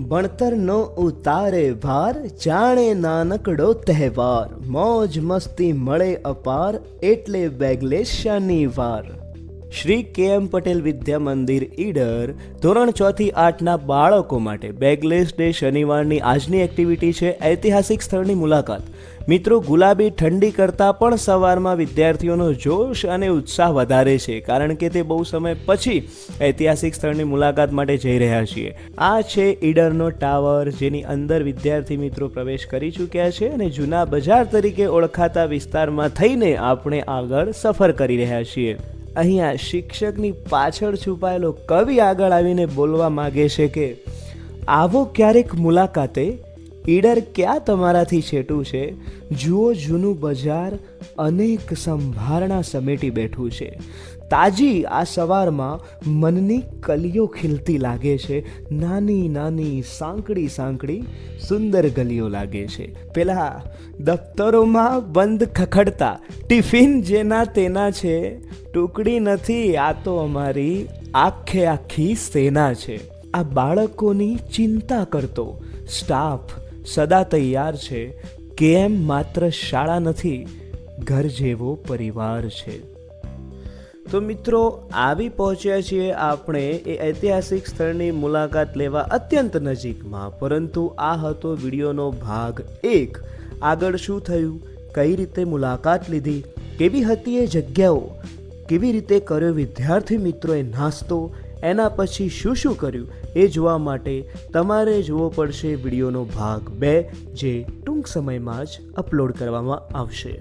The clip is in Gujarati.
ભણતરનો ઉતારે ભાર, જાણે નાનકડો તહેવાર, મોજ મસ્તી મળે અપાર, એટલે બેગલેસ શનિવાર. શ્રી કે.એમ. પટેલ વિદ્યા મંદિર ઈડર ધોરણ 6 થી 8ના બાળકો માટે બેગલેસ ડે શનિવારની આજની એક્ટિવિટી છે ઐતિહાસિક સ્થળની મુલાકાત. મિત્રો, ગુલાબી ઠંડી કરતાં પણ સવારમાં વિદ્યાર્થીઓનો જોશ અને ઉત્સાહ વધારે છે, કારણ કે તે બહુ સમય પછી ઐતિહાસિક સ્થળની મુલાકાત માટે જઈ રહ્યા છીએ. આ છે ઈડરનો ટાવર, જેની અંદર વિદ્યાર્થી મિત્રો પ્રવેશ કરી ચૂક્યા છે અને જૂના બજાર તરીકે ઓળખાતા વિસ્તારમાં થઈને આપણે આગળ સફર કરી રહ્યા છીએ. અહીંયા શિક્ષકની પાછળ છુપાયેલો કવિ આગળ આવીને બોલવા માગે છે કે આવો ક્યારેક મુલાકાતે, ઈડર ક્યાં તમારાથી છેટું છે, જુઓ જૂનું બજાર અનેક સંભારણા સમેટી બેઠું છે. તાજી આ સવારમાં મનની કલીઓ ખીલતી લાગે છે, નાની નાની સાંકડી સાંકડી સુંદર ગલીઓ લાગે છે. પેલા દફતરોમાં બંધ ખખડતા ટિફિન જેના તેના છે, ટુકડી નથી આ તો અમારી આખે આખી સેના છે. આ બાળકોની ચિંતા કરતો સ્ટાફ સદા તૈયાર છે, કેમ માત્ર શાળા નથી, ઘર જેવો પરિવાર છે. તો મિત્રો, આવી પહોંચ્યા છીએ આપણે એ ઐતિહાસિક સ્થળની મુલાકાત લેવા અત્યંત નજીકમાં. પરંતુ આ હતો વિડીયોનો ભાગ 1. આગળ શું થયું, કઈ રીતે મુલાકાત લીધી, કેવી હતી એ જગ્યાઓ, કેવી રીતે કર્યો વિદ્યાર્થી મિત્રોએ નાસ્તો, એના પછી શું શું કર્યું, એ જોવા માટે તમારે જોવો પડશે વિડીયોનો ભાગ 2, જે ટૂંક સમયમાં જ અપલોડ કરવામાં આવશે.